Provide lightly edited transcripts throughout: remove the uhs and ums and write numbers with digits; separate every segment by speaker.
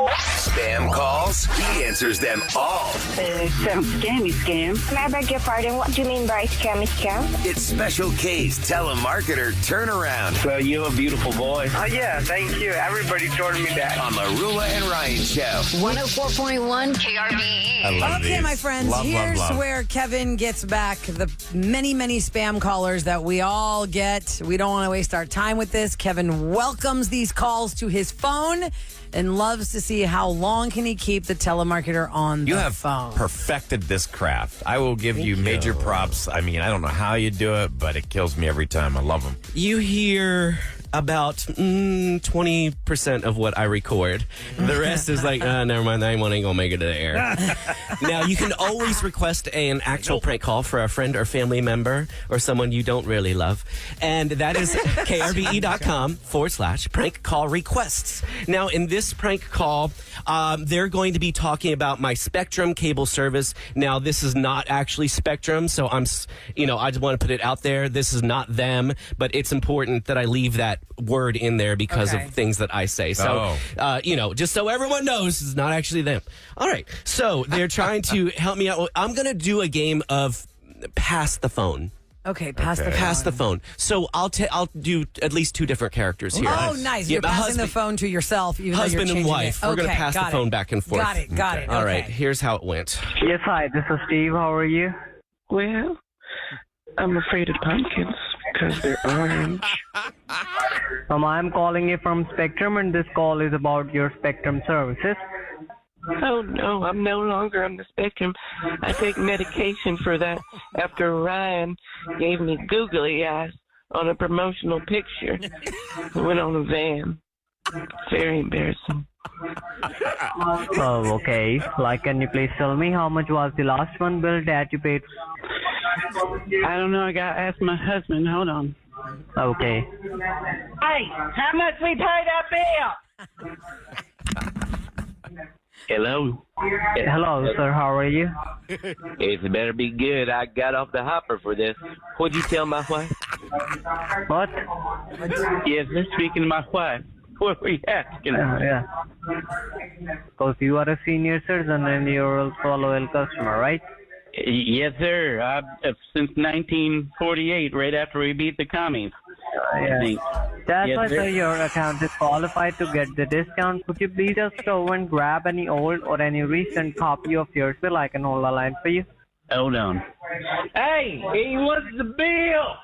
Speaker 1: Spam calls? He answers them all.
Speaker 2: Some scammy scam.
Speaker 3: I beg your pardon, what do you mean by scammy scam?
Speaker 1: It's Special K's telemarketer turnaround
Speaker 4: So you're a beautiful boy.
Speaker 5: Oh, yeah, thank you. Everybody told me that.
Speaker 1: on the Rula and Ryan Show.
Speaker 6: 104.1 KRBE.
Speaker 7: I love
Speaker 8: Okay,
Speaker 7: these.
Speaker 8: my friends,
Speaker 7: Love,
Speaker 8: here's
Speaker 7: love, love.
Speaker 8: where Kevin gets back the many, many spam callers that we all get. We don't want to waste our time with this. Kevin welcomes these calls to his phone and loves to see how long can he keep the telemarketer on
Speaker 7: You
Speaker 8: the
Speaker 7: have
Speaker 8: phone.
Speaker 7: perfected this craft. I will give you major props. I mean, I don't know how you do it, but it kills me every time. I love them.
Speaker 9: You hear about 20% of what I record. The rest is like, never mind, that one ain't gonna make it to the air. Now, you can always request an actual prank call for a friend or family member or someone you don't really love. And that is krbe.com/prank call requests. Now, in this prank call, they're going to be talking about my Spectrum cable service. Now, this is not actually Spectrum, so I just want to put it out there. This is not them, but it's important that I leave that word in there because
Speaker 8: Okay.
Speaker 9: of things that I say. So, just so everyone knows, it's not actually them. All right. So they're trying to help me out. I'm going to do a game of pass the phone.
Speaker 8: Okay, pass the phone.
Speaker 9: Pass the phone. So I'll do at least two different characters here.
Speaker 8: Oh, nice. You're
Speaker 9: Yeah,
Speaker 8: passing the phone to yourself. Even though
Speaker 9: husband
Speaker 8: you're
Speaker 9: and
Speaker 8: changing
Speaker 9: wife.
Speaker 8: it.
Speaker 9: We're going to
Speaker 8: Okay,
Speaker 9: pass the
Speaker 8: got
Speaker 9: phone
Speaker 8: it.
Speaker 9: back and forth.
Speaker 8: Got it.
Speaker 9: All right.
Speaker 8: Okay.
Speaker 9: Here's how it went.
Speaker 5: Yes, hi, this is Steve. How are you?
Speaker 2: Well, I'm afraid of pumpkins because they're orange.
Speaker 5: I'm calling you from Spectrum, and this call is about your Spectrum services.
Speaker 2: Oh, no, I'm no longer on the spectrum. I take medication for that after Ryan gave me googly eyes on a promotional picture. I went on a van. Very embarrassing.
Speaker 5: Oh, okay. Can you please tell me how much was the last one bill that you paid?
Speaker 2: I don't know. I got to ask my husband. Hold on.
Speaker 5: Okay.
Speaker 2: Hey, how much we pay that bill?
Speaker 4: Hello.
Speaker 5: Hello, sir. How are you?
Speaker 4: It better be good. I got off the hopper for this. What'd you tell my wife?
Speaker 5: What?
Speaker 4: Yes, they're speaking to my wife. What were you asking?
Speaker 5: Yeah. Because you are a senior citizen and you're also a loyal customer, right?
Speaker 4: Yes, sir. Since 1948, right after we beat the commies. I think.
Speaker 5: That's
Speaker 4: Yes,
Speaker 5: why,
Speaker 4: sir.
Speaker 5: sir, your account is qualified to get the discount. Could you please just go and grab any old or any recent copy of yours bill? I can hold the line for you.
Speaker 4: Hold on. Hey, he wants the bill.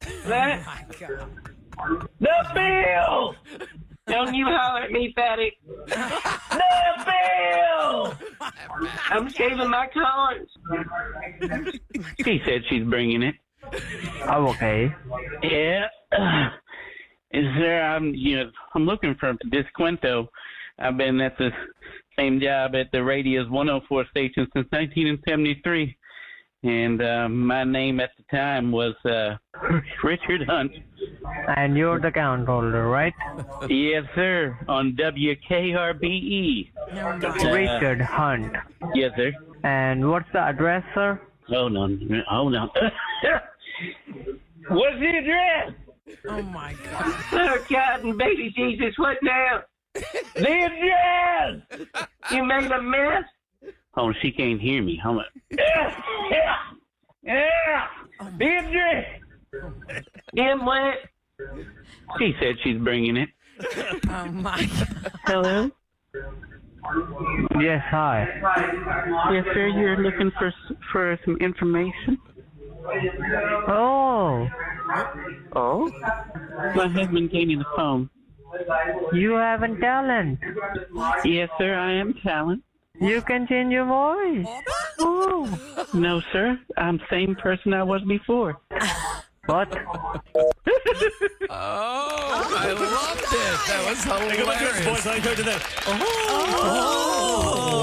Speaker 8: Oh, my God.
Speaker 4: The bill.
Speaker 2: Don't you holler at me, fatty.
Speaker 4: The bill.
Speaker 2: I'm shaving my corns.
Speaker 4: She said she's bringing it.
Speaker 5: Oh, okay.
Speaker 4: Yeah. Sir, I'm looking for Descuento. I've been at the same job at the Radius 104 station since 1973. And my name at the time was Richard Hunt.
Speaker 5: And you're the account holder, right?
Speaker 4: Yes, sir. On WKRBE.
Speaker 5: Richard Hunt.
Speaker 4: Yes, sir.
Speaker 5: And what's the address, sir?
Speaker 4: Hold on. What's the address?
Speaker 8: Oh, my God.
Speaker 2: Oh, God and baby Jesus, what now?
Speaker 4: The address!
Speaker 2: You made a mess?
Speaker 4: Oh, she can't hear me. Hold on. Yeah. The address!
Speaker 2: Damn what?
Speaker 4: She said she's bringing it.
Speaker 8: Oh, my God.
Speaker 2: Hello?
Speaker 5: Yes, hi.
Speaker 2: Yes, sir, you're looking for some information?
Speaker 5: Oh,
Speaker 2: Oh?
Speaker 4: My husband gave me the phone.
Speaker 5: you have a talent.
Speaker 4: Yes, sir, I am talent.
Speaker 5: You can change your voice.
Speaker 2: Oh.
Speaker 4: No, sir, I'm same person I was before.
Speaker 5: What?
Speaker 7: Oh, I loved it. That was hilarious.
Speaker 8: You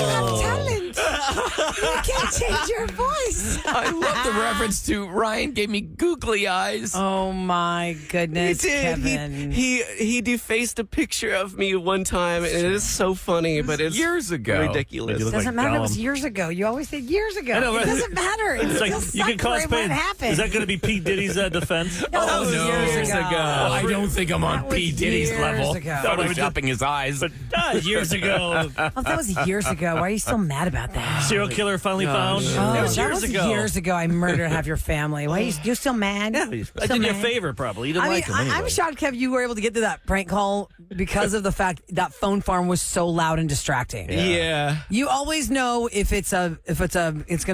Speaker 8: have talent. You can't change your voice.
Speaker 7: I love the reference to Ryan gave me googly eyes.
Speaker 8: Oh my goodness,
Speaker 9: He did.
Speaker 8: Kevin.
Speaker 9: He defaced a picture of me one time, and it is so funny, but it's
Speaker 7: years ago.
Speaker 9: ridiculous.
Speaker 10: You look
Speaker 8: Doesn't
Speaker 10: like
Speaker 8: matter. It was
Speaker 10: Gollum.
Speaker 8: years ago. You always said years ago.
Speaker 10: I know,
Speaker 8: It
Speaker 10: right?
Speaker 8: doesn't matter.
Speaker 10: It's like you can cause
Speaker 8: What
Speaker 10: pain.
Speaker 8: happened?
Speaker 10: Is that going to be Pete Diddy's defense?
Speaker 8: No, that was years ago.
Speaker 7: I don't think I'm on
Speaker 8: That was
Speaker 7: P. Diddy's
Speaker 8: years
Speaker 7: level.
Speaker 8: ago.
Speaker 7: Photoshopping his eyes.
Speaker 10: But years ago,
Speaker 8: Oh, that was years ago. Why are you so mad about that?
Speaker 10: serial killer finally found.
Speaker 8: Oh,
Speaker 10: It was
Speaker 8: that
Speaker 10: years
Speaker 8: was
Speaker 10: ago.
Speaker 8: years ago. I murdered half your family. Why are you still mad?
Speaker 10: Yeah, I did you a
Speaker 8: mad?
Speaker 10: favor, probably. You didn't like him anyway.
Speaker 8: I'm shocked, Kev, you were able to get to that prank call because of the fact that phone farm was so loud and distracting.
Speaker 9: Yeah.
Speaker 8: You always know if it's going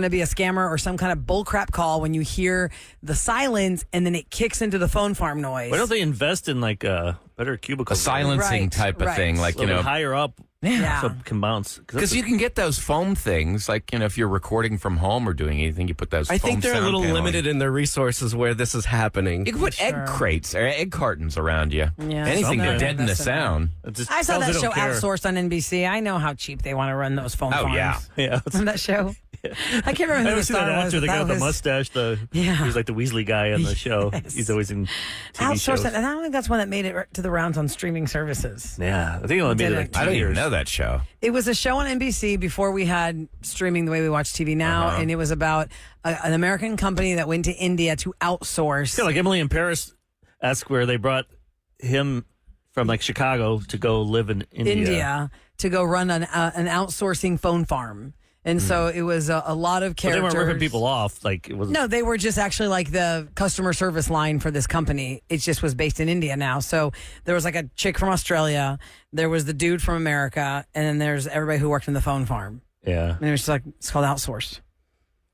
Speaker 8: to be a scammer or some kind of bullcrap call when you hear the silence and then it kicks into the phone farm noise.
Speaker 10: Why don't they invest in like better cubicles?
Speaker 7: A silencing
Speaker 8: Right,
Speaker 7: type of
Speaker 8: right.
Speaker 7: thing, like,
Speaker 10: A little bit higher up,
Speaker 8: Yeah.
Speaker 10: so it can bounce.
Speaker 7: because you can get those foam things, like, if you're recording from home or doing anything, you put those
Speaker 9: I
Speaker 7: foam
Speaker 9: think they're a
Speaker 7: sound
Speaker 9: little
Speaker 7: paneling.
Speaker 9: limited in their resources where this is happening.
Speaker 7: You can put egg crates or egg cartons around you.
Speaker 8: Yeah,
Speaker 7: Anything to
Speaker 8: something.
Speaker 7: deaden the sound.
Speaker 10: It just
Speaker 8: I saw
Speaker 10: tells
Speaker 8: that
Speaker 10: they
Speaker 8: show
Speaker 10: don't care.
Speaker 8: outsourced on NBC. I know how cheap they want to run those phone
Speaker 7: Oh,
Speaker 8: farms.
Speaker 7: yeah.
Speaker 10: Yeah.
Speaker 8: Remember that show? I can't remember
Speaker 10: I
Speaker 8: who
Speaker 10: ever
Speaker 8: the
Speaker 10: see that
Speaker 8: star was.
Speaker 10: actor, the
Speaker 8: but
Speaker 10: guy
Speaker 8: that
Speaker 10: with the
Speaker 8: was
Speaker 10: mustache?
Speaker 8: Yeah.
Speaker 10: He was like the Weasley guy on the show.
Speaker 8: Yes.
Speaker 10: He's always in TV
Speaker 8: outsourced
Speaker 10: shows.
Speaker 8: it, and I don't think that's one that made it to the rounds on streaming services.
Speaker 10: Yeah, I think he only made it like 2
Speaker 7: I don't
Speaker 10: years.
Speaker 7: even know that show.
Speaker 8: It was a show on NBC before we had streaming the way we watch TV now, and it was about an American company that went to India to outsource.
Speaker 10: Yeah, like Emily in Paris, that's where they brought him from like Chicago to go live in India.
Speaker 8: To go run an outsourcing phone farm. And so it was a lot of
Speaker 10: But they
Speaker 8: characters.
Speaker 10: weren't ripping people off. Like it was.
Speaker 8: No, they were just actually like the customer service line for this company. It just was based in India now. So there was like a chick from Australia, there was the dude from America, and then there's everybody who worked in the phone farm.
Speaker 10: Yeah,
Speaker 8: And it was just like, it's called outsourced.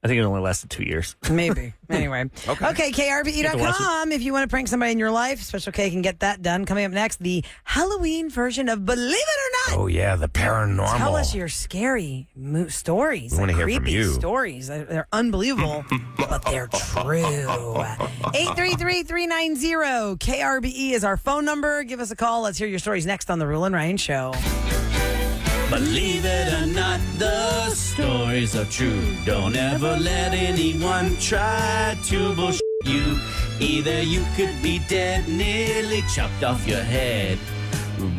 Speaker 10: I think it only lasted 2 years.
Speaker 8: Maybe. Anyway. Okay,
Speaker 10: have to watch
Speaker 8: KRBE.com. If you want to prank somebody in your life, Special K can get that done. Coming up next, the Halloween version of Believe It or Not.
Speaker 7: Oh, yeah, the paranormal.
Speaker 8: Tell us your scary stories.
Speaker 7: We wanna hear from
Speaker 8: creepy
Speaker 7: you.
Speaker 8: stories. They're unbelievable, but they're true. 833-390. KRBE is our phone number. Give us a call. Let's hear your stories next on The Rule and Ryan Show.
Speaker 11: Believe it or not, the stories are true. Don't ever let anyone try to bullshit you. Either you could be dead, nearly chopped off your head.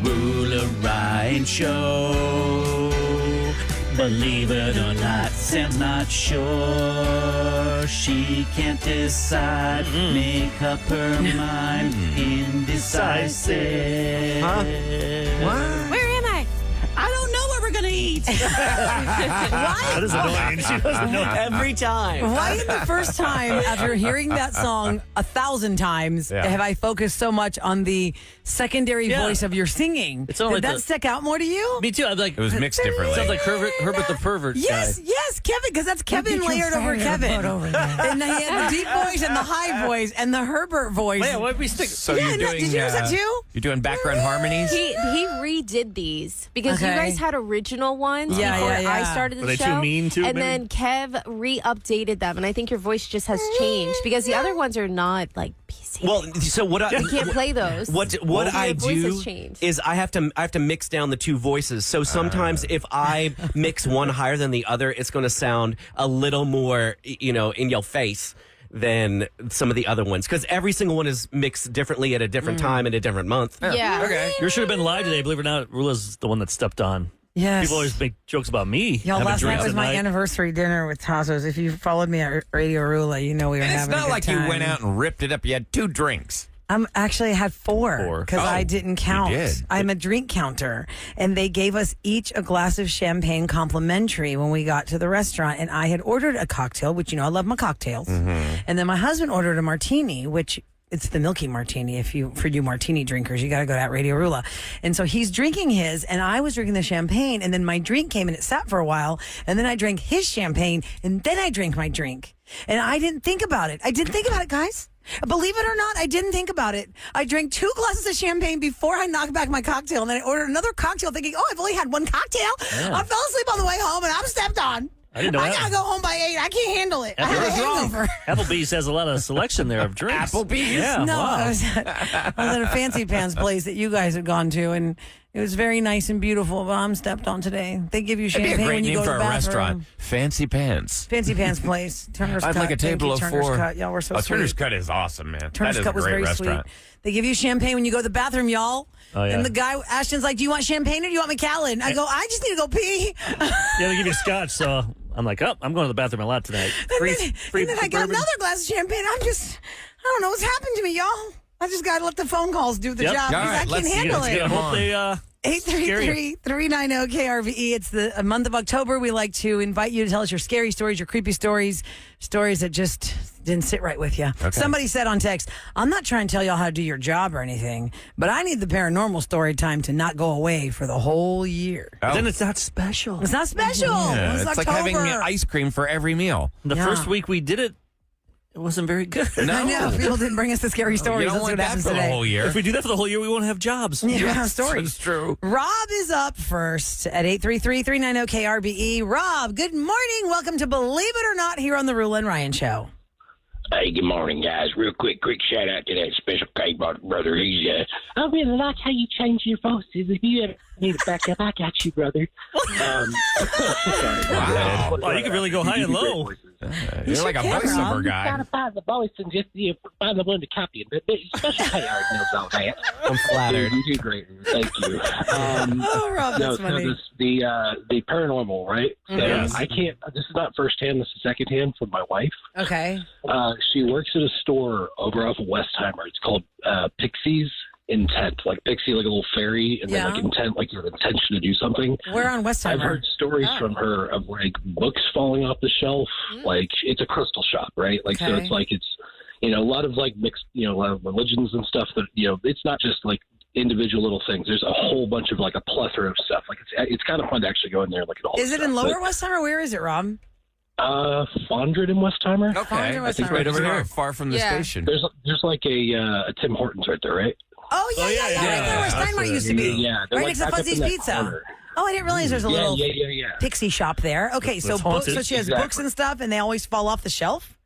Speaker 11: Ruler Ryan Show. Believe it or not, Sam's not sure. She can't decide. Make up her mind. Indecisive.
Speaker 8: Where am I?
Speaker 11: I don't know what we're gonna eat.
Speaker 10: That is annoying. She doesn't know
Speaker 9: Every time.
Speaker 8: Why in the first time after hearing that song 1,000 times have I focused so much on the secondary voice of your singing?
Speaker 10: It's not
Speaker 8: Did
Speaker 10: like
Speaker 8: that
Speaker 10: the-
Speaker 8: stick out more to you?
Speaker 10: Me too. I'm like
Speaker 7: It was mixed differently.
Speaker 10: sounds like Herbert the pervert
Speaker 8: Yes,
Speaker 10: guy.
Speaker 8: yes, Kevin, because that's Kevin layered over Kevin. And he had the deep voice and the high voice and the Herbert voice.
Speaker 10: Yeah, why we stick?
Speaker 7: So
Speaker 8: Yeah,
Speaker 7: you're
Speaker 8: no,
Speaker 7: doing,
Speaker 8: did you notice that too?
Speaker 7: You're doing background harmonies?
Speaker 12: He redid these because you
Speaker 8: Okay.
Speaker 12: guys had original ones
Speaker 8: Yeah,
Speaker 12: before
Speaker 8: yeah, yeah.
Speaker 12: I started the
Speaker 10: Were they too
Speaker 12: show.
Speaker 10: mean too,
Speaker 12: and
Speaker 10: maybe?
Speaker 12: then Kev re-updated them, and I think your voice just has changed because the other ones are not like PC.
Speaker 9: Well, so what I
Speaker 12: you can't play those.
Speaker 9: What
Speaker 12: Your
Speaker 9: I
Speaker 12: voice
Speaker 9: do
Speaker 12: has changed.
Speaker 9: is I have to mix down the two voices. So sometimes if I mix one higher than the other, it's going to sound a little more, in your face than some of the other ones because every single one is mixed differently at a different time in a different month.
Speaker 12: Yeah.
Speaker 7: Okay.
Speaker 10: You should have been live today. Believe it or not, Rula's the one that stepped on.
Speaker 8: Yes.
Speaker 10: People always make jokes about me.
Speaker 8: Y'all,
Speaker 10: having
Speaker 8: last night
Speaker 10: drinks
Speaker 8: was
Speaker 10: at
Speaker 8: my
Speaker 10: night.
Speaker 8: anniversary dinner with Tassos. If you followed me at Radio Rula, you know we were
Speaker 7: And it's
Speaker 8: having a
Speaker 7: not
Speaker 8: good
Speaker 7: like
Speaker 8: time.
Speaker 7: you went out and ripped it up. You had 2 drinks.
Speaker 8: I'm actually had 4 because I
Speaker 7: Oh,
Speaker 8: didn't count.
Speaker 7: you did.
Speaker 8: I'm a drink counter, and they gave us each a glass of champagne complimentary when we got to the restaurant. And I had ordered a cocktail, which I love my cocktails, and then my husband ordered a martini, which. It's the milky martini. For you martini drinkers, you got to go to that Radio Rula. And so he's drinking his, and I was drinking the champagne, and then my drink came and it sat for a while, and then I drank his champagne, and then I drank my drink. And I didn't think about it. I didn't think about it, guys. Believe it or not, I didn't think about it. I drank 2 glasses of champagne before I knocked back my cocktail, and then I ordered another cocktail thinking, I've only had 1 cocktail. I fell asleep on the way home, and I'm stepped on.
Speaker 10: I didn't know
Speaker 8: I
Speaker 10: that.
Speaker 8: gotta go home by 8. I can't handle it. I have a hangover.
Speaker 10: Applebee's has a lot of selection there of drinks.
Speaker 7: Applebee's?
Speaker 10: Yeah.
Speaker 8: No,
Speaker 10: wow.
Speaker 8: I was at a fancy pants place that you guys had gone to, and It was very nice and beautiful, but I'm stepped on today. They give you
Speaker 7: That'd be
Speaker 8: champagne
Speaker 7: a great
Speaker 8: when you
Speaker 7: name
Speaker 8: go
Speaker 7: for
Speaker 8: to
Speaker 7: a
Speaker 8: the bathroom.
Speaker 7: restaurant. Fancy Pants.
Speaker 8: Fancy Pants Place. Turner's
Speaker 7: I'd
Speaker 8: Cut.
Speaker 7: like a table of
Speaker 8: Thank you, Turner's
Speaker 7: 4.
Speaker 8: Cut. Y'all were so
Speaker 7: Oh,
Speaker 8: sweet.
Speaker 7: Turner's Cut is awesome, man.
Speaker 8: Turner's
Speaker 7: that is
Speaker 8: Cut
Speaker 7: a
Speaker 8: was
Speaker 7: great
Speaker 8: very
Speaker 7: restaurant.
Speaker 8: sweet. They give you champagne when you go to the bathroom, y'all.
Speaker 10: Oh, yeah.
Speaker 8: And the guy, Ashton's like, do you want champagne or do you want Macallan? I go, I just need to go pee.
Speaker 10: Yeah, they give you scotch, so I'm like, oh, I'm going to the bathroom a lot tonight.
Speaker 8: And then I got
Speaker 10: bourbon.
Speaker 8: another glass of champagne. I don't know what's happened to me, y'all. I just got to let the phone calls do the
Speaker 10: Yep.
Speaker 8: job
Speaker 7: All
Speaker 8: because
Speaker 7: right,
Speaker 8: I
Speaker 7: let's
Speaker 8: can't handle
Speaker 7: get
Speaker 8: it.
Speaker 7: them on.
Speaker 8: 833-390-KRVE. It's the month of October. We like to invite you to tell us your scary stories, your creepy stories, stories that just didn't sit right with you.
Speaker 7: Okay.
Speaker 8: Somebody said on text, I'm not trying to tell y'all how to do your job or anything, but I need the paranormal story time to not go away for the whole year.
Speaker 7: Oh.
Speaker 10: Then it's not special.
Speaker 8: It's not special.
Speaker 7: Yeah,
Speaker 8: It's
Speaker 7: it's
Speaker 8: October.
Speaker 7: like having ice cream for every meal.
Speaker 10: The
Speaker 8: Yeah.
Speaker 10: first week we did it, it wasn't very good.
Speaker 7: No.
Speaker 8: I know. People didn't bring us the scary stories.
Speaker 7: You don't
Speaker 8: Let's see
Speaker 7: want
Speaker 8: what
Speaker 7: that
Speaker 8: happens
Speaker 7: for the
Speaker 8: today.
Speaker 7: whole year.
Speaker 10: If we do that for the whole year, we won't have jobs.
Speaker 8: Yeah, stories.
Speaker 7: It's true.
Speaker 8: Rob is up first at 833-390-KRBE. Rob, good morning. Welcome to Believe It or Not here on the Rule and Ryan Show.
Speaker 13: Hey, good morning, guys. Real quick shout out to that Special K brother. He's, I really like how you change your voices. If you ever need a backup, I got you, brother.
Speaker 7: Wow.
Speaker 10: Oh, you can really go high and low.
Speaker 7: You're like a voiceover
Speaker 13: You
Speaker 7: guy.
Speaker 13: gotta find the voice and just find the one to copy it. But Special K already knows all that.
Speaker 7: I'm flattered.
Speaker 13: You do great. Thank you.
Speaker 8: Oh, Rob, that's funny.
Speaker 13: So the paranormal, right? So
Speaker 7: Yes.
Speaker 13: I can't. This is not firsthand. This is secondhand from my wife.
Speaker 8: Okay.
Speaker 13: She works at a store over off of Westheimer. It's called Pixie's Intent, like Pixie, like a little fairy, and
Speaker 8: Yeah.
Speaker 13: then like intent, like you have intention to do something.
Speaker 8: We're on Westheimer.
Speaker 13: I've heard stories from her of like books falling off the shelf. Like it's a crystal shop, right? Like so,
Speaker 8: Okay.
Speaker 13: it's like it's a lot of like mixed, a lot of religions and stuff. That it's not just like individual little things. There's a whole bunch of like a plethora of stuff. Like it's kind of fun to actually go in there and look at all.
Speaker 8: Is
Speaker 13: the
Speaker 8: it in
Speaker 13: stuff.
Speaker 8: Lower Westheimer? Where is it, Rob?
Speaker 13: Fondren in Westheimer.
Speaker 7: Okay.
Speaker 8: Fondren,
Speaker 7: I think
Speaker 8: Westheimer.
Speaker 7: right over here, far from the
Speaker 12: Yeah.
Speaker 7: station.
Speaker 13: There's like a Tim Hortons right there, right?
Speaker 8: Oh, yeah. Right there where Steinmart used to be.
Speaker 13: Yeah, they're
Speaker 8: Right
Speaker 13: like
Speaker 8: next to
Speaker 13: back up in
Speaker 8: Fuzzy's
Speaker 13: that
Speaker 8: Pizza.
Speaker 13: corner.
Speaker 8: Oh, I didn't realize there's a little
Speaker 13: Yeah.
Speaker 8: pixie shop there. Okay, so
Speaker 10: That's
Speaker 8: books.
Speaker 10: haunted.
Speaker 8: So she has
Speaker 13: Exactly.
Speaker 8: books and stuff, and they always fall off the shelf?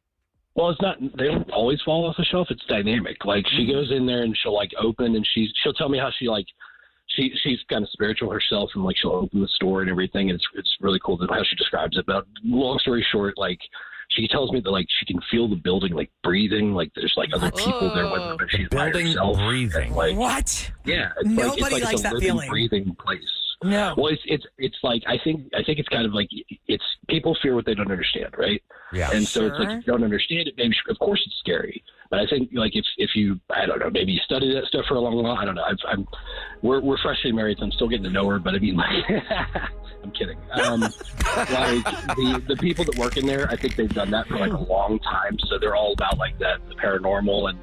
Speaker 13: Well, it's not. They don't always fall off the shelf. It's dynamic. Like she goes in there and she'll like open and she'll tell me how she like she's kind of spiritual herself and like she'll open the store and everything. And it's really cool how she describes it. But long story short, like she tells me that like she can feel the building like breathing. Like there's like other people there with her, but she's by
Speaker 7: Building
Speaker 13: herself.
Speaker 7: breathing.
Speaker 13: And, like
Speaker 8: What?
Speaker 13: yeah,
Speaker 8: Nobody
Speaker 13: it's
Speaker 8: likes
Speaker 13: a
Speaker 8: that
Speaker 13: living,
Speaker 8: feeling.
Speaker 13: breathing place.
Speaker 8: No.
Speaker 13: Well, it's like I think it's kind of like it's people fear what they don't understand, right?
Speaker 7: Yeah.
Speaker 13: And so it's like
Speaker 8: Sure.
Speaker 13: if you don't understand it, maybe of course it's scary. But I think like if you I don't know, maybe you study that stuff for a long while. I don't know. We're freshly married, so I'm still getting to know her. But I mean, like, I'm kidding. Like the people that work in there, I think they've done that for like a long time. So they're all about like that, the paranormal, and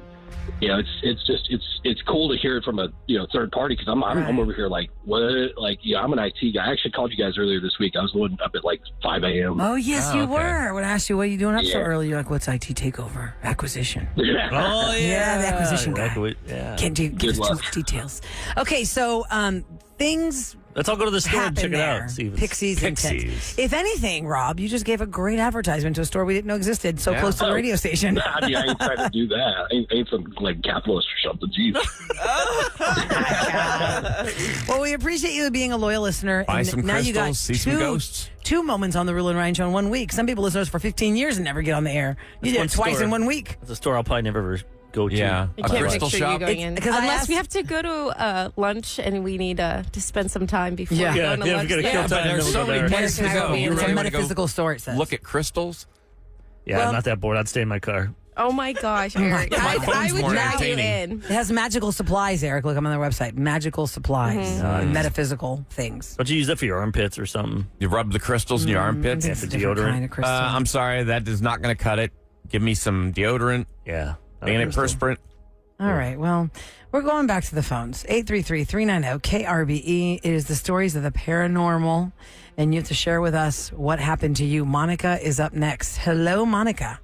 Speaker 13: it's cool to hear it from a third party because I'm over here like what I'm an IT guy. I actually called you guys earlier this week. I was up at like 5 a.m.
Speaker 8: Oh, yes, you
Speaker 7: okay.
Speaker 8: were. When I asked you, what are you doing up so
Speaker 13: Yeah.
Speaker 8: early? You're like, what's IT takeover? Acquisition.
Speaker 10: Oh, yeah.
Speaker 8: Yeah, the acquisition guy.
Speaker 10: Yeah.
Speaker 8: Can't give
Speaker 13: Good
Speaker 8: us too
Speaker 13: luck.
Speaker 8: much details. Okay, so things
Speaker 10: Let's all go to the store and
Speaker 8: happen
Speaker 10: check it
Speaker 8: there.
Speaker 10: out. See if it's
Speaker 8: Pixies.
Speaker 7: Pixies.
Speaker 8: If anything, Rob, you just gave a great advertisement to a store we didn't know existed so
Speaker 7: Yeah.
Speaker 8: close to the radio station.
Speaker 13: I mean, I ain't trying to do that. I ain't some like capitalist or something. Jeez.
Speaker 8: Well, we appreciate you being a loyal listener.
Speaker 7: Buy
Speaker 8: and
Speaker 7: some
Speaker 8: now you got
Speaker 7: crystals, see some ghosts.
Speaker 8: two moments on the Rule and Ryan Show in 1 week. Some people listen to us for 15 years and never get on the air. You did
Speaker 10: one
Speaker 8: it twice
Speaker 10: store.
Speaker 8: in 1 week.
Speaker 10: It's a store I'll probably never ever go to.
Speaker 7: Yeah.
Speaker 12: I
Speaker 7: A
Speaker 12: can't
Speaker 7: crystal
Speaker 12: picture
Speaker 7: shop.
Speaker 12: you going in.
Speaker 8: because I
Speaker 12: Unless
Speaker 8: asked-
Speaker 12: we have to go to lunch and we need to spend some time before
Speaker 8: Yeah.
Speaker 12: we go
Speaker 10: Yeah,
Speaker 12: to
Speaker 10: yeah,
Speaker 12: lunch.
Speaker 10: we gotta
Speaker 12: there.
Speaker 10: kill
Speaker 7: But
Speaker 10: time.
Speaker 7: there's
Speaker 10: and
Speaker 7: so
Speaker 10: then we'll
Speaker 7: many
Speaker 10: go there.
Speaker 7: places to go. You
Speaker 8: It's a
Speaker 7: really want to go
Speaker 8: metaphysical store, it says.
Speaker 7: look at crystals?
Speaker 10: Yeah,
Speaker 8: Well-
Speaker 10: I'm not that bored. I'd stay in my car.
Speaker 12: Oh my gosh, Eric.
Speaker 7: My
Speaker 12: I
Speaker 7: phone's
Speaker 12: would
Speaker 7: more
Speaker 12: drag you
Speaker 7: entertaining.
Speaker 12: in.
Speaker 8: It has magical supplies, Eric. Look, I'm on their website. Magical supplies. Metaphysical things.
Speaker 10: Don't you use that for your armpits or something?
Speaker 7: You rub the crystals in your armpits?
Speaker 10: Yeah,
Speaker 8: It's
Speaker 10: for
Speaker 8: a different
Speaker 10: deodorant.
Speaker 8: kind of crystal.
Speaker 7: I'm sorry, that is not going to cut it. Give me some deodorant,
Speaker 10: Yeah. not a crystal.
Speaker 7: antiperspirant.
Speaker 8: All right. Well, we're going back to the phones. 833-390-KRBE. It is the stories of the paranormal, and you have to share with us what happened to you. Monica is up next. Hello, Monica.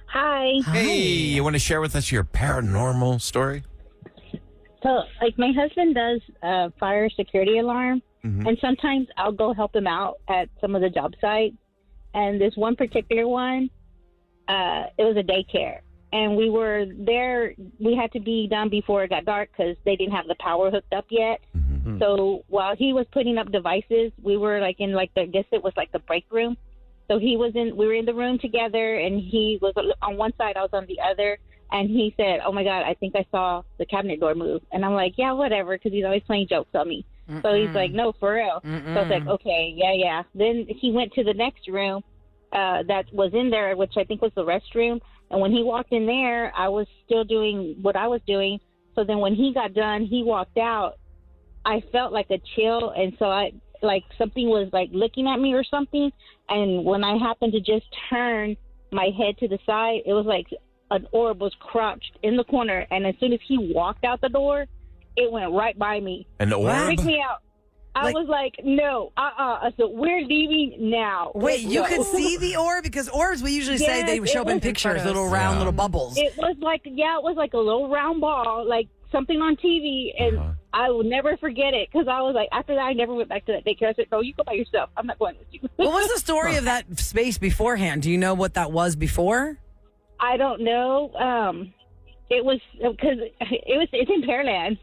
Speaker 3: Hi.
Speaker 7: Hey, you want to share with us your paranormal story?
Speaker 3: So, like, my husband does a fire security alarm, and sometimes I'll go help him out at some of the job sites. And this one particular one, it was a daycare. And we were there, we had to be done before it got dark because they didn't have the power hooked up yet. So while he was putting up devices, we were like in like I guess it was like the break room. So we were in the room together, and he was on one side, I was on the other, and he said, "Oh my God, I think I saw the cabinet door move." And I'm like, "Yeah, whatever," because he's always playing jokes on me. So he's like, "No, for real." So I was like, "Okay, yeah." Then he went to the next room that was in there, which I think was the restroom. And when he walked in there, I was still doing what I was doing. So then when he got done, he walked out. I felt like a chill, and so I like something was like looking at me or something. And when I happened to just turn my head to the side, it was like an orb was crouched in the corner. And as soon as he walked out the door, it went right by me.
Speaker 7: An orb?
Speaker 3: It freaked me out. I was like, no, I said, we're leaving now.
Speaker 8: Wait, you could see the orb? Because orbs, we usually say they show up in pictures, little round, little bubbles.
Speaker 3: It was like, it was like a little round ball, like something on TV, and I will never forget it, because I was like, after that, I never went back to that daycare. I said, no, you go by yourself. I'm not going with you.
Speaker 8: What was the story of that space beforehand? Do you know what that was before?
Speaker 3: I don't know. It was, because it's in Pearland.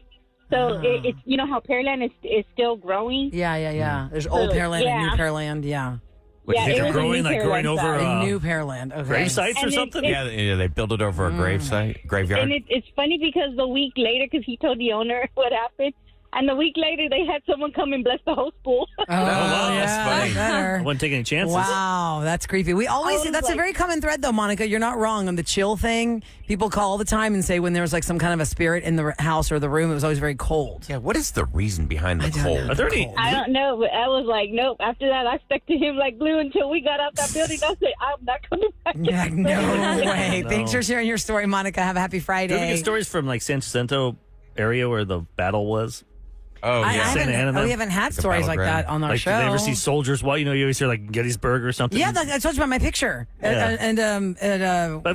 Speaker 3: So it's, you know how Pearland is still growing?
Speaker 8: Yeah. There's old Pearland and new Pearland, yeah.
Speaker 10: What, you think they're growing, like growing over
Speaker 8: new Pearland, okay.
Speaker 10: grave sites or something?
Speaker 7: Yeah, they built it over a graveyard.
Speaker 3: And it's funny because the week later, because he told the owner what happened, and the week later they had someone come and bless the whole school.
Speaker 10: Wow, that's funny. I wouldn't take any chances.
Speaker 8: Wow, that's creepy. We always say that's a very common thread, though, Monica. You're not wrong on the chill thing. People call all the time and say when there was like some kind of a spirit in the house or the room, it was always very cold.
Speaker 7: Yeah, what is the reason behind the cold?
Speaker 10: Are there any?
Speaker 3: I don't know, but I was like, nope. After that, I stuck to him like glue until we got out that building. I said, I'm not coming back.
Speaker 8: Yeah, no way. Thanks for sharing your story, Monica. Have a happy Friday.
Speaker 10: Do you ever get stories from like San Jacinto area where the battle was?
Speaker 7: Oh, yeah.
Speaker 8: We haven't had stories like that on our show.
Speaker 10: Did they ever see soldiers? Well, you always hear like Gettysburg or something.
Speaker 8: Yeah, I told you about my picture. At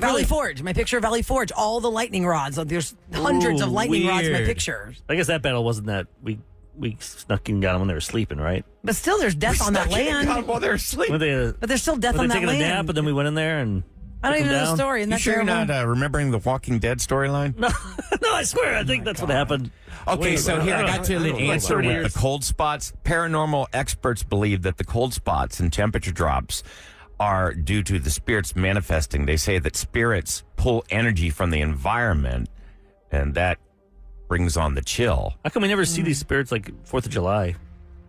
Speaker 8: Valley Forge. My picture of Valley Forge. All the lightning rods. There's hundreds of lightning rods in my picture.
Speaker 10: I guess that battle wasn't that. We snuck and got them when they were sleeping, right?
Speaker 8: But still, there's death on that land.
Speaker 7: Got them while they were sleeping.
Speaker 8: But there's still death on that land.
Speaker 10: They taking a nap, and then we went in there and.
Speaker 8: I don't even know the story.
Speaker 7: You sure you're not remembering the Walking Dead storyline?
Speaker 10: No, I swear. I think that's what happened.
Speaker 7: Okay, so here I got to the answer with the cold spots. Paranormal experts believe that the cold spots and temperature drops are due to the spirits manifesting. They say that spirits pull energy from the environment, and that brings on the chill.
Speaker 10: How come we never see these spirits like 4th of July?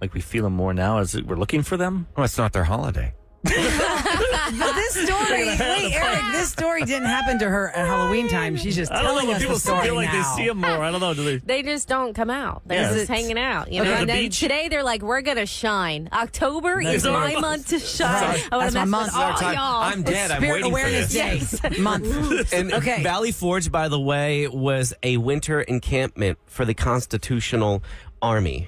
Speaker 10: Like we feel them more now as we're looking for them?
Speaker 7: Well, it's not their holiday.
Speaker 8: But this story, wait, Eric, this story didn't happen to her at Halloween time. She's just telling us the story
Speaker 10: feel like
Speaker 8: now.
Speaker 10: they see them more. I don't know. Do they?
Speaker 12: They just don't come out. They're just hanging out. You know. And then today they're like, we're gonna shine. October is my month to shine.
Speaker 8: Right. That's my month.
Speaker 12: Y'all.
Speaker 7: I'm dead. I'm
Speaker 8: Spirit
Speaker 7: waiting
Speaker 8: Awareness
Speaker 7: for this.
Speaker 8: Day month.
Speaker 9: And Valley Forge, by the way, was a winter encampment for the Continental Army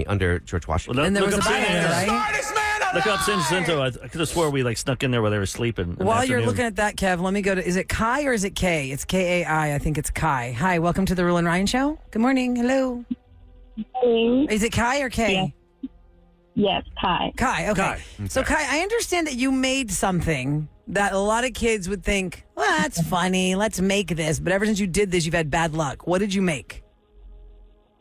Speaker 9: under George Washington.
Speaker 10: Well,
Speaker 8: And there was a battle there, right?
Speaker 10: Look up San Jacinto. I could have swore we like snuck in there while they were sleeping.
Speaker 8: While you're looking at that, Kev, let me go to, is it Kai or is it K? It's K-A-I. I think it's Kai. Hi, welcome to the Rule and Ryan Show. Good morning. Hello.
Speaker 3: Hello.
Speaker 8: Is it Kai or K?
Speaker 3: Yes, Kai.
Speaker 8: Kai, okay. So, Kai, I understand that you made something that a lot of kids would think, well, that's funny. Let's make this. But ever since you did this, you've had bad luck. What did you make?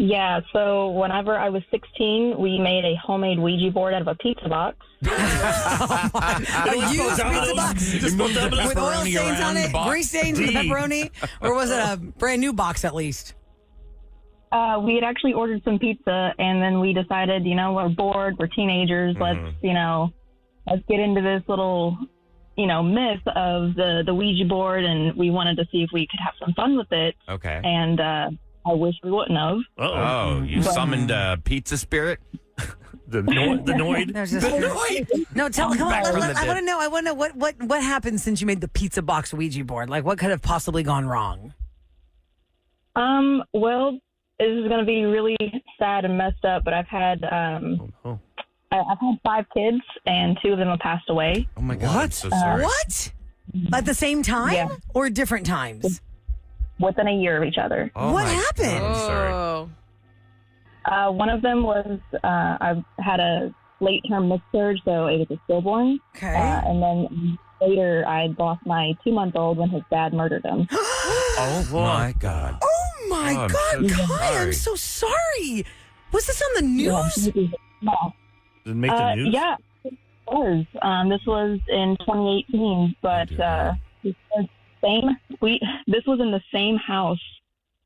Speaker 14: Yeah, so whenever I was 16, we made a homemade Ouija board out of a pizza box.
Speaker 8: A used pizza box with oil stains on it, grease stains with the pepperoni, or was it a brand new box at least?
Speaker 14: We had actually ordered some pizza, and then we decided, we're bored, we're teenagers, let's get into this little, myth of the Ouija board, and we wanted to see if we could have some fun with it.
Speaker 7: Okay.
Speaker 14: And I wish we wouldn't have.
Speaker 7: Oh, you summoned a pizza spirit?
Speaker 10: The Noid?
Speaker 8: No, come on. I want to know. What happened since you made the pizza box Ouija board? Like, what could have possibly gone wrong?
Speaker 14: Well, this is going to be really sad and messed up, but I've had I've had 5 kids, and 2 of them have passed away.
Speaker 7: Oh my God! I'm so sorry.
Speaker 8: What? At the same time or different times?
Speaker 14: Within a year of each other.
Speaker 7: Oh
Speaker 8: what happened?
Speaker 7: I'm sorry.
Speaker 14: One of them was I had a late-term miscarriage, so it was a stillborn.
Speaker 8: Okay.
Speaker 14: And then later, I lost my 2-month-old when his dad murdered him.
Speaker 7: Oh my God.
Speaker 8: Oh my God, Kai, I'm so sorry. Was this on the news?
Speaker 10: Did it make the news?
Speaker 14: Yeah, it was. This was in 2018, but this was in the same house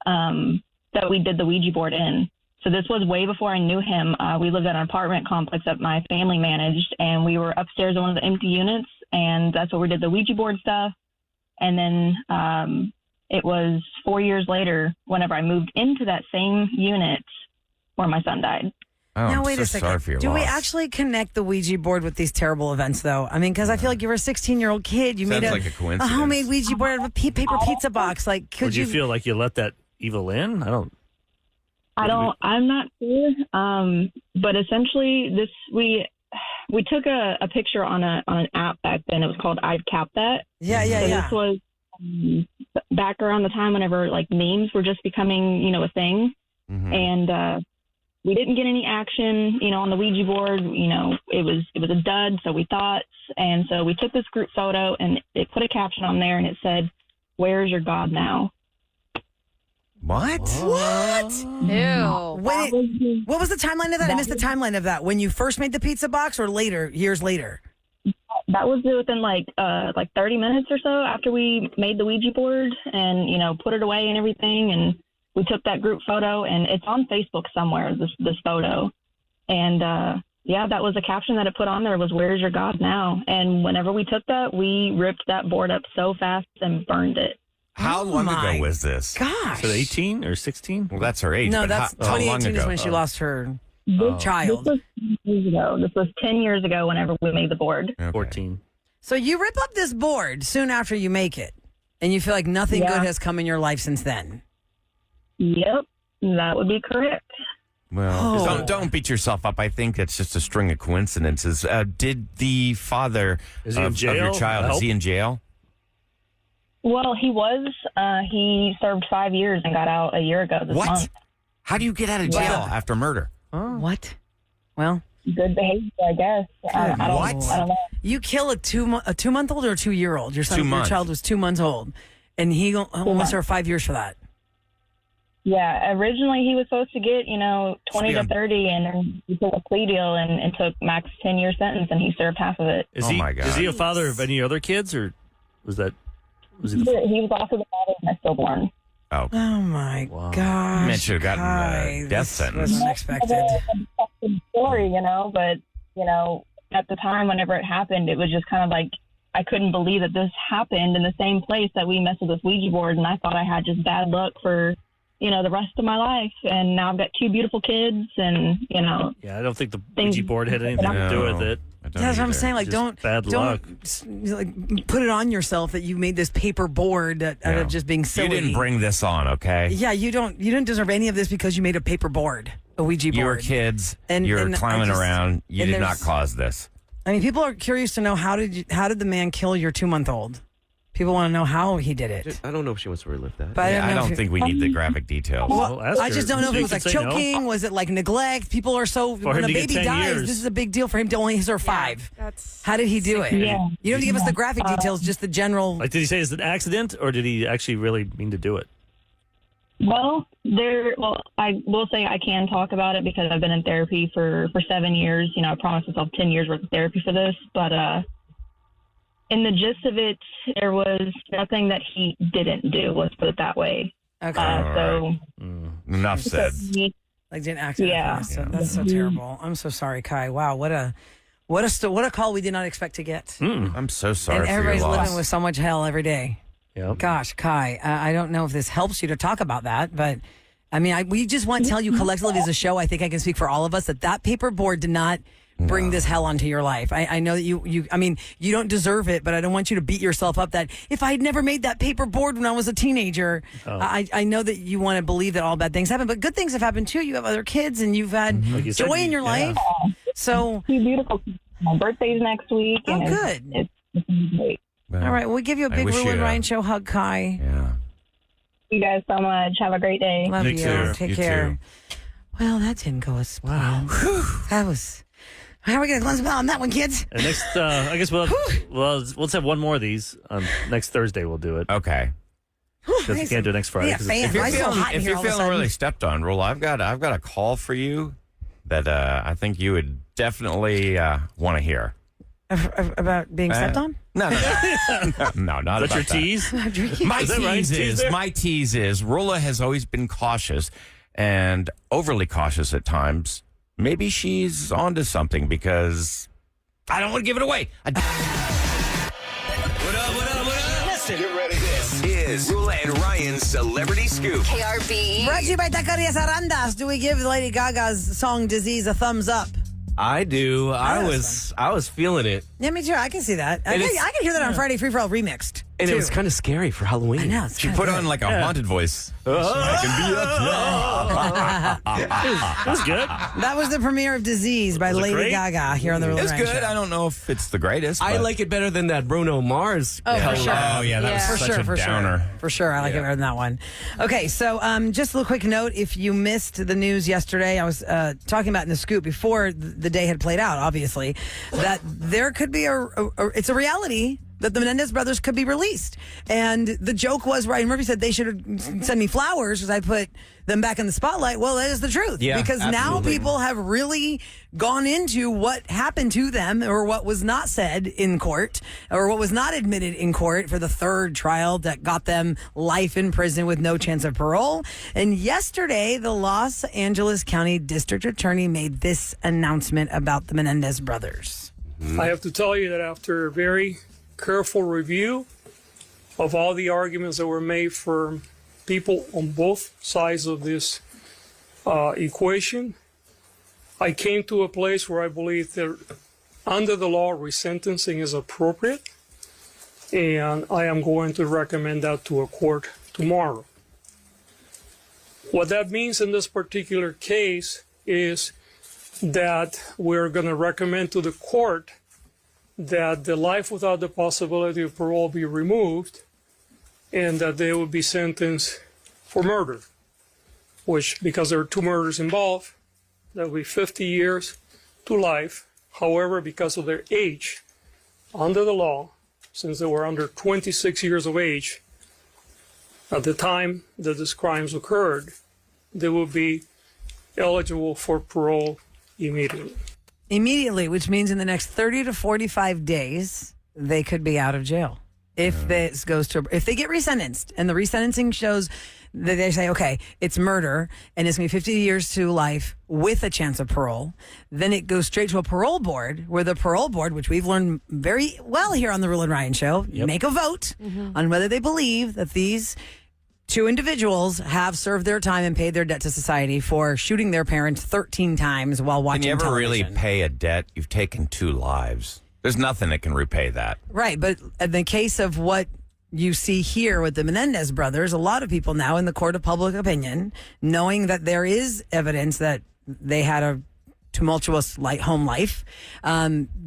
Speaker 14: that we did the Ouija board in. So this was way before I knew him. We lived at an apartment complex that my family managed, and we were upstairs in one of the empty units, and that's where we did the Ouija board stuff. And then it was 4 years later, whenever I moved into that same unit, where my son died.
Speaker 7: Oh,
Speaker 8: now,
Speaker 7: I'm
Speaker 8: wait
Speaker 7: so
Speaker 8: a second.
Speaker 7: sorry for your
Speaker 8: Do we
Speaker 7: loss.
Speaker 8: actually connect the Ouija board with these terrible events, though? I mean, because I feel like you were a 16-year-old kid. You
Speaker 7: Sounds
Speaker 8: made
Speaker 7: like a
Speaker 8: a
Speaker 7: coincidence.
Speaker 8: homemade Ouija board out of a paper pizza box. Like, could
Speaker 10: Would you feel like you let that evil in?
Speaker 14: I'm not sure. But essentially we took a picture on an app back then. It was called I'd Cap That.
Speaker 8: Yeah.
Speaker 14: This was back around the time whenever like memes were just becoming, a thing.
Speaker 7: Mm-hmm.
Speaker 14: And we didn't get any action, on the Ouija board. It was a dud, so we thought. And so we took this group photo and it put a caption on there and it said, "Where's your God now?"
Speaker 7: What?
Speaker 12: Ew.
Speaker 8: Wait, what was the timeline of that? I missed the timeline of that. When you first made the pizza box or later, years later?
Speaker 14: That was within like 30 minutes or so after we made the Ouija board and, put it away and everything. And we took that group photo and it's on Facebook somewhere, this photo. And, that was the caption that it put on there was, "Where's your God now?" And whenever we took that, we ripped that board up so fast and burned it.
Speaker 7: How long ago was this?
Speaker 8: Gosh.
Speaker 10: So 18 or 16?
Speaker 7: Well, that's her age.
Speaker 8: No,
Speaker 7: but
Speaker 8: that's
Speaker 7: how long
Speaker 8: 2018 is
Speaker 7: ago?
Speaker 8: when she lost her
Speaker 14: This
Speaker 8: child.
Speaker 14: was 10 years ago. This was 10 years ago whenever we made the board.
Speaker 7: Okay.
Speaker 10: 14.
Speaker 8: So you rip up this board soon after you make it, and you feel like nothing
Speaker 14: Yeah.
Speaker 8: good has come in your life since then.
Speaker 14: Yep, that would be correct.
Speaker 7: Well, don't beat yourself up. I think it's just a string of coincidences. Did the father
Speaker 10: Is he in
Speaker 7: of
Speaker 10: jail?
Speaker 7: your child, is he in jail?
Speaker 14: Well, he was. He served 5 years and got out a year ago this
Speaker 7: What?
Speaker 14: month.
Speaker 7: How do you get out of jail after murder?
Speaker 8: What? Well,
Speaker 14: good behavior, I guess. I don't know.
Speaker 8: You kill a 2-month-old or a 2-year-old? Your son,
Speaker 7: 2
Speaker 8: your
Speaker 7: months.
Speaker 8: child was 2 months old, and he almost served 5 years for that.
Speaker 14: Yeah, originally he was supposed to get, 20 to 30, and then he took a plea deal and took max 10-year sentence, and he served half of it.
Speaker 10: Is he a father of any other kids, or was he
Speaker 14: He was also the father of my stillborn.
Speaker 7: Oh.
Speaker 8: Oh my gosh!
Speaker 7: Man should have gotten a death sentence.
Speaker 8: Was unexpected.
Speaker 14: Story, but at the time, whenever it happened, it was just kind of like I couldn't believe that this happened in the same place that we messed with this Ouija board, and I thought I had just bad luck for the rest of my life, and now I've got 2 beautiful kids, and
Speaker 10: Yeah, I don't think the Ouija board had anything to do with it.
Speaker 8: That's what I'm saying. Like,
Speaker 10: Just bad luck.
Speaker 8: Don't put it on yourself that you made this paper board out of just being silly.
Speaker 7: You didn't bring this on, okay?
Speaker 8: Yeah, you didn't deserve any of this because you made a paper board, a Ouija board.
Speaker 7: You were kids.
Speaker 8: And-
Speaker 7: You're
Speaker 8: and I
Speaker 7: clowning
Speaker 8: just-
Speaker 7: around. You
Speaker 8: and
Speaker 7: did not
Speaker 8: there's-
Speaker 7: cause this.
Speaker 8: I mean, people are curious to know how did the man kill your 2-month-old? People want to know how he did it.
Speaker 9: I don't know if she wants to relive that.
Speaker 8: But
Speaker 7: I
Speaker 8: know
Speaker 7: don't
Speaker 8: if
Speaker 7: think we need the graphic details.
Speaker 8: Well, I just don't know if it was like choking. Was it like neglect? People are so
Speaker 10: For
Speaker 8: when
Speaker 10: him
Speaker 8: a
Speaker 10: to get
Speaker 8: baby
Speaker 10: 10
Speaker 8: dies,
Speaker 10: years.
Speaker 8: this is a big deal for him to only serve 5.
Speaker 12: That's
Speaker 8: How did he do it?
Speaker 14: Yeah.
Speaker 8: You don't have to give us the graphic details, just the general.
Speaker 10: Like, did he say it's an accident, or did he actually really mean to do it?
Speaker 14: Well, I will say I can talk about it because I've been in therapy for 7 years. I promised myself 10 years worth of therapy for this, but in the gist of it, there was nothing that he didn't do. Let's put it that way.
Speaker 8: Okay.
Speaker 7: Enough said.
Speaker 8: Like didn't accident.
Speaker 14: Yeah.
Speaker 8: That's so terrible. I'm so sorry, Kai. Wow, what a call we did not expect to get.
Speaker 7: I'm so sorry
Speaker 8: And
Speaker 7: for your
Speaker 8: everybody's
Speaker 7: loss.
Speaker 8: living with so much hell every day.
Speaker 10: Yep.
Speaker 8: Gosh, Kai, I don't know if this helps you to talk about that, but I mean, we just want to tell you collectively as a show, I think I can speak for all of us, that paper board did not bring this hell onto your life. I know that you don't deserve it, but I don't want you to beat yourself up that if I had never made that paper board when I was a teenager, I know that you want to believe that all bad things happen, but good things have happened too. You have other kids and you've had
Speaker 10: Like you said,
Speaker 8: joy in your life. So
Speaker 14: 2 beautiful kids. My birthday's next week.
Speaker 8: Oh,
Speaker 14: and
Speaker 8: good.
Speaker 14: It's great.
Speaker 7: Well,
Speaker 8: all right, we'll give you a
Speaker 7: I
Speaker 8: big
Speaker 7: wish
Speaker 8: Rule and
Speaker 7: you,
Speaker 8: Ryan show hug, Kai.
Speaker 7: Yeah.
Speaker 14: Thank you guys so much. Have a great day.
Speaker 8: Love
Speaker 10: Take
Speaker 8: you.
Speaker 10: care.
Speaker 8: Take
Speaker 7: You
Speaker 8: care. Well, that didn't go as planned. That was. How are we going to cleanse them out on that one, kids?
Speaker 10: And next, I guess let's have one more of these. Next Thursday, we'll do it.
Speaker 7: Okay.
Speaker 10: Because you can't do it next Friday.
Speaker 8: Yeah,
Speaker 10: 'cause
Speaker 8: fan.
Speaker 7: If you're
Speaker 8: Why is it so hot in
Speaker 7: if
Speaker 8: here
Speaker 7: you're
Speaker 8: all of a
Speaker 7: feeling
Speaker 8: sudden?
Speaker 7: really stepped on, Rula, I've got a call for you that I think you would definitely want to hear.
Speaker 8: About being stepped on?
Speaker 7: No, no, not
Speaker 10: Is that
Speaker 7: about
Speaker 10: your
Speaker 7: that.
Speaker 10: tease?
Speaker 7: My
Speaker 10: Is that right?
Speaker 7: tease is Rula has always been cautious and overly cautious at times. Maybe she's onto something because I don't want to give it away.
Speaker 1: What up? Listen. Get ready. This is Rula and Ryan's Celebrity Scoop.
Speaker 6: KRB.
Speaker 8: Brought to you by Taquerias Arandas. Do we give Lady Gaga's song "Disease" a thumbs up?
Speaker 9: I do. I was feeling it.
Speaker 8: Yeah, me too. I can see that. I can hear that on Friday Free for All remixed.
Speaker 9: And
Speaker 8: too.
Speaker 9: it was kind of scary for Halloween.
Speaker 8: I know.
Speaker 7: She put on like a haunted voice.
Speaker 10: It was good.
Speaker 8: That was the premiere of "Disease" by
Speaker 10: Was it
Speaker 8: Lady
Speaker 10: great?
Speaker 8: Gaga here on the Rula
Speaker 7: It's
Speaker 8: Ryan
Speaker 7: good.
Speaker 8: Show.
Speaker 7: I don't know if it's the greatest.
Speaker 9: I
Speaker 7: but-
Speaker 9: like it better than that Bruno Mars.
Speaker 8: Oh, for sure.
Speaker 7: Oh, yeah, that was
Speaker 8: for
Speaker 7: such
Speaker 8: sure,
Speaker 7: a
Speaker 8: for
Speaker 7: downer.
Speaker 8: sure, for sure. I like it better than that one. Okay, so just a little quick note: if you missed the news yesterday, I was talking about in the scoop before the day had played out. Obviously, that there could be it's a reality that the Menendez brothers could be released. And the joke was, Ryan Murphy said they should send me flowers because I put them back in the spotlight. Well, that is the truth.
Speaker 9: Yeah,
Speaker 8: because now
Speaker 9: absolutely.
Speaker 8: people have really gone into what happened to them or what was not said in court or what was not admitted in court for the third trial that got them life in prison with no chance of parole. And yesterday, the Los Angeles County District Attorney made this announcement about the Menendez brothers.
Speaker 15: I have to tell you that after a very careful review of all the arguments that were made for people on both sides of this equation, I came to a place where I believe that under the law, resentencing is appropriate, and I am going to recommend that to a court tomorrow. What that means in this particular case is that we're going to recommend to the court that the life without the possibility of parole be removed and that they would be sentenced for murder, which, because there are two murders involved, that would be 50 years to life. However, because of their age, under the law, since they were under 26 years of age at the time that these crimes occurred, they would be eligible for parole immediately.
Speaker 8: Immediately, which means in the next 30 to 45 days, they could be out of jail. If this goes to, if they get resentenced and the resentencing shows that they say, okay, it's murder and it's going to be 50 years to life with a chance of parole, then it goes straight to a parole board where the parole board, which we've learned very well here on the Rula and Ryan Show, make a vote on whether they believe that these two individuals have served their time and paid their debt to society for shooting their parents 13 times while watching
Speaker 7: Can you ever
Speaker 8: television.
Speaker 7: really pay a debt? You've taken 2 lives. There's nothing that can repay that.
Speaker 8: Right, but in the case of what you see here with the Menendez brothers, a lot of people now in the court of public opinion, knowing that there is evidence that they had a tumultuous home life,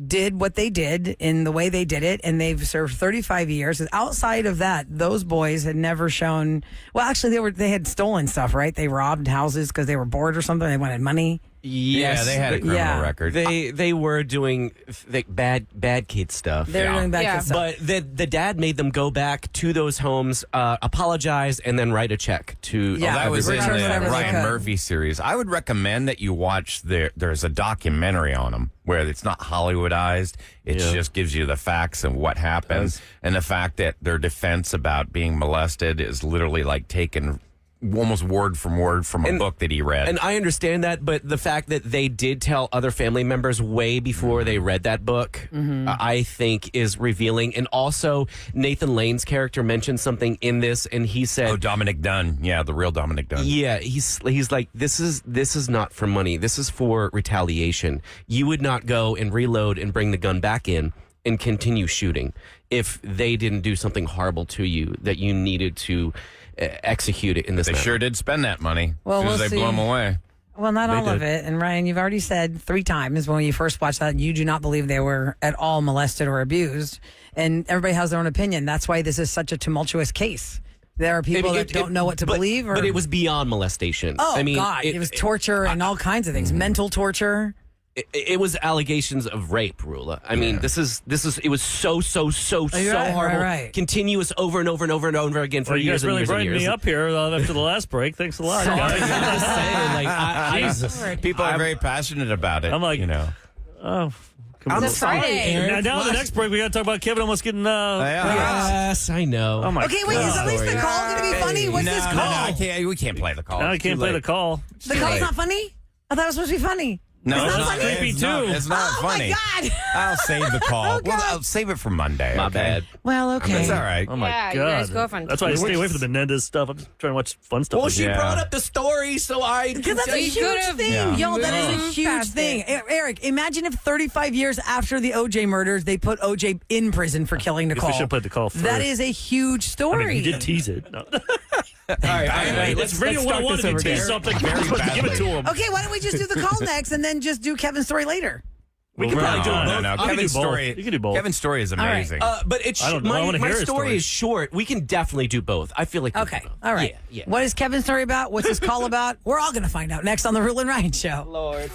Speaker 8: did what they did in the way they did it, and they've served 35 years. Outside of that, those boys had never shown. Well, actually, they had stolen stuff, right? They robbed houses because they were bored or something. They wanted money.
Speaker 9: Yes,
Speaker 7: Yeah, they had a criminal record.
Speaker 9: They were doing bad kid stuff.
Speaker 8: They were doing bad kid stuff.
Speaker 9: But the dad made them go back to those homes, apologize, and then write a check to.
Speaker 7: Well, that was in the
Speaker 8: whatever they
Speaker 7: Ryan
Speaker 8: could.
Speaker 7: Murphy series. I would recommend that you watch there's a documentary on them where it's not Hollywoodized. It just gives you the facts and what happened. And the fact that their defense about being molested is literally like taken almost word from a book that he read.
Speaker 9: And I understand that, but the fact that they did tell other family members way before they read that book, I think is revealing. And also, Nathan Lane's character mentioned something in this, and he said,
Speaker 7: "Oh, Dominic Dunn, yeah, the real Dominic Dunn."
Speaker 9: Yeah, he's like, this is not for money. This is for retaliation. You would not go and reload and bring the gun back in and continue shooting if they didn't do something horrible to you that you needed to execute it in this
Speaker 7: They
Speaker 9: manner.
Speaker 7: sure did spend that money.
Speaker 8: Well,
Speaker 7: as soon as
Speaker 8: we'll
Speaker 7: they blew
Speaker 8: see.
Speaker 7: them away.
Speaker 8: Well, not
Speaker 7: They
Speaker 8: all of
Speaker 7: did.
Speaker 8: it. And Ryan, you've already said 3 times when you first watched that you do not believe they were at all molested or abused. And everybody has their own opinion. That's why this is such a tumultuous case. There are people that don't know what to believe.
Speaker 9: But it was beyond molestation.
Speaker 8: Oh,
Speaker 9: I mean,
Speaker 8: God. It was torture and all kinds of things. Mental torture.
Speaker 9: it was allegations of rape, Rula. I mean, this is it was so horrible.
Speaker 8: Right.
Speaker 9: Continuous over and over and over and over again for years and years and years.
Speaker 10: You guys really brightened me up here after the last break. Thanks a lot, guys.
Speaker 9: I'm just saying,
Speaker 7: Jesus. People are very passionate about it.
Speaker 10: I'm like,
Speaker 7: oh.
Speaker 12: It's Friday.
Speaker 10: Now the next break, we got to talk about Kevin almost getting.
Speaker 9: Yes, I know.
Speaker 10: Oh my
Speaker 8: okay, wait. Is at least the call going to be funny? What's this call?
Speaker 7: We can't play the call.
Speaker 10: No, I can't play the call.
Speaker 8: The call's not funny? I thought it was supposed to be funny.
Speaker 7: No,
Speaker 8: it's not funny.
Speaker 10: Creepy too.
Speaker 7: It's not funny.
Speaker 8: Oh my God!
Speaker 7: I'll save the call. Well, I'll save it for Monday.
Speaker 9: My bad.
Speaker 8: Well, okay.
Speaker 7: That's all right.
Speaker 10: Oh my
Speaker 12: Yeah,
Speaker 10: God!
Speaker 12: you guys go for
Speaker 10: That's why I stay away from the Menendez stuff. I'm just trying to watch fun stuff.
Speaker 9: Well, she brought up the story, so I.
Speaker 8: Because that's a huge thing, y'all. That is a huge thing. Eric, imagine if 35 years after the OJ murders, they put OJ in prison for killing Nicole.
Speaker 10: We should play the call first.
Speaker 8: That is a huge story.
Speaker 10: I mean, he did tease it. No.
Speaker 9: All right.
Speaker 10: Let's Radio 101 if you tease something. Give it to him.
Speaker 8: Okay, why don't we just do the call next and then just do Kevin's story later?
Speaker 10: We can probably do both.
Speaker 7: No. Kevin's story. You can do both. Kevin's story is amazing.
Speaker 9: But it's my story is short. We can definitely do both. I feel like
Speaker 8: okay. All right.
Speaker 9: Yeah.
Speaker 8: What is Kevin's story about? What's his call about? We're all going to find out next on the Rule and Ryan Show.
Speaker 9: Lord.